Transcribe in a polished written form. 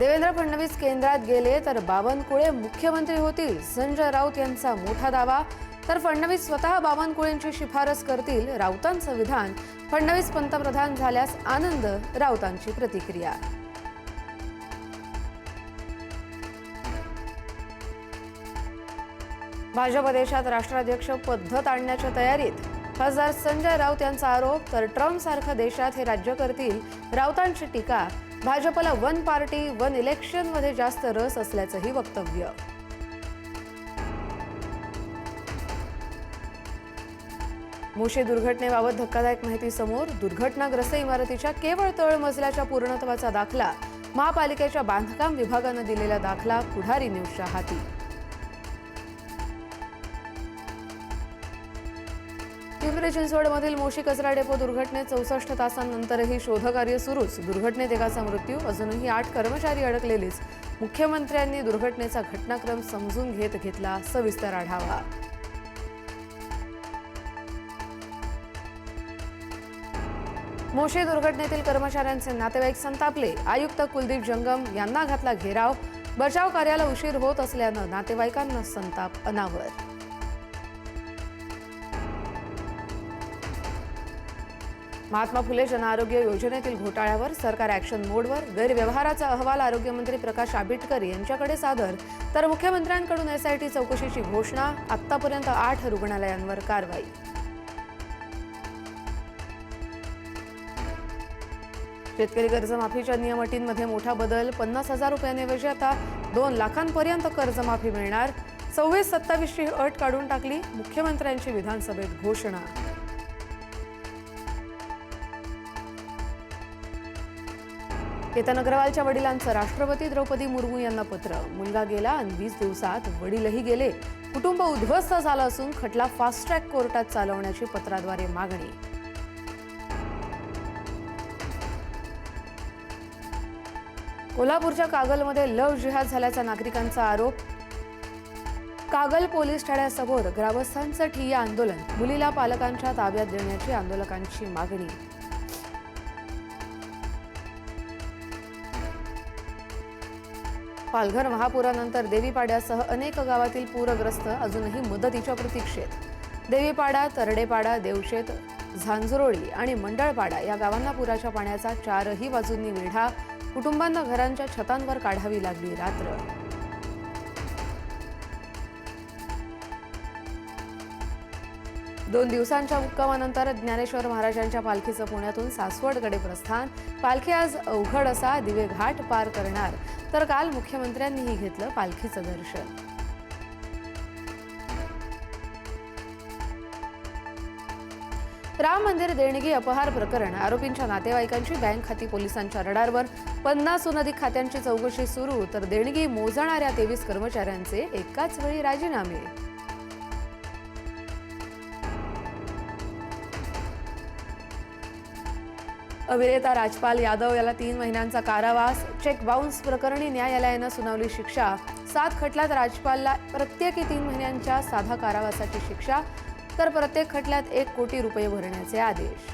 देवेंद्र फडणवीस केंद्रात गेले तर बावनकुळे मुख्यमंत्री होतील, संजय राऊत यांचा मोठा दावा। तर फडणवीस स्वतः बावनकुळेंची शिफारस करतील, राऊतांचं विधान। फडणवीस पंतप्रधान झाल्यास आनंद, राऊतांची प्रतिक्रिया। भाजप देशात राष्ट्राध्यक्ष पद्धत आणण्याच्या तयारीत, खासदार संजय राऊत यांचा आरोप। तर ट्रम्पसारखं देशात हे राज्य करतील, राऊतांची टीका। भाजपला वन पार्टी वन इलेक्शनमध्ये जास्त रस असल्याचंही वक्तव्य। मोशी दुर्घटनेबाबत धक्कादायक माहिती समोर। दुर्घटनाग्रस्त इमारतीच्या केवळ तळमजल्याच्या पूर्णत्वाचा दाखला, महापालिकेच्या बांधकाम विभागानं दिलेला दाखला पुढारी न्यूजच्या हाती। पिंपरी चिंचवडमधील मोशी कचरा डेपो दुर्घटनेत 64 तासांनंतरही शोधकार्य सुरूच। दुर्घटनेत एकाचा मृत्यू, अजूनही 8 कर्मचारी अडकलेलीच। मुख्यमंत्र्यांनी दुर्घटनेचा घटनाक्रम समजून घेतला सविस्तर आढावा। मोशी दुर्घटनेतील कर्मचाऱ्यांचे नातेवाईक संतापले। आयुक्त कुलदीप जंगम यांना घातला घेराव। बचाव कार्याला उशीर होत असल्यानं नातेवाईकांना संताप अनावर। महात्मा फुले जनआरोग्य योजनेतील घोटाळ्यावर सरकार ॲक्शन मोडवर। गैरव्यवहाराचा अहवाल आरोग्यमंत्री प्रकाश आंबेडकर यांच्याकडे सादर। तर मुख्यमंत्र्यांकडून एसआयटी चौकशीची घोषणा। आतापर्यंत 8 रुग्णालयांवर कारवाई। शेतकरी कर्जमाफीच्या नियम अटींमध्ये मोठा बदल। 50,000 रुपयांऐवजी आता 2 लाखांपर्यंत कर्जमाफी मिळणार। 26-27 ची अट काढून टाकली, मुख्यमंत्र्यांची विधानसभेत घोषणा। केतन अग्रवालच्या वडिलांचं राष्ट्रपती द्रौपदी मुर्मू यांना पत्र। मुलगा गेला आणि 20 दिवसात वडीलही गेले। कुटुंब उद्ध्वस्त झालं असून खटला फास्ट ट्रॅक कोर्टात चालवण्याची पत्राद्वारे मागणी। कोल्हापूरच्या कागलमध्ये लव्ह जिहाद झाल्याचा नागरिकांचा आरोप। कागल पोलीस ठाण्यासमोर ग्रामस्थांचं ठिय्या आंदोलन। मुलीला पालकांच्या ताब्यात देण्याची आंदोलकांची मागणी। पालघर महापुरानंतर देवीपाड्यासह अनेक गावातील पूरग्रस्त अजूनही मदतीच्या प्रतीक्षेत। देवीपाडा, तरडेपाडा, देवशेत, झांझरोळी आणि मंडळपाडा या गावांना पुराच्या पाण्याचा 4ही बाजूंनी वेढा। कुटुंबांना घरांच्या छतांवर काढावी लागली रात्र। दोन दिवसांच्या मुक्कामानंतर ज्ञानेश्वर महाराजांच्या पालखीचं पुण्यातून सासवडकडे प्रस्थान। पालखी आज अवघड असा दिवे घाट पार करणार। तर काल मुख्यमंत्र्यांनीही घेतलं पालखीचं दर्शन। राम मंदिर देणगी अपहार प्रकरण, आरोपींच्या नातेवाईकांची बँक खाती पोलिसांच्या रडारवर। 50हून अधिक खात्यांची चौकशी सुरू। तर देणगी मोजणाऱ्या 23 कर्मचाऱ्यांचे एकाच वेळी राजीनामे। अभिनेता राजपाल यादव याला 3 महिन्यांचा कारावास। चेक बाउन्स प्रकरणी न्यायालयानं सुनावली शिक्षा। 7 खटल्यात राजपालला प्रत्येकी 3 महिन्यांच्या साधा कारावासाची शिक्षा। तर प्रत्येक खटल्यात 1 कोटी रुपये भरण्याचे आदेश।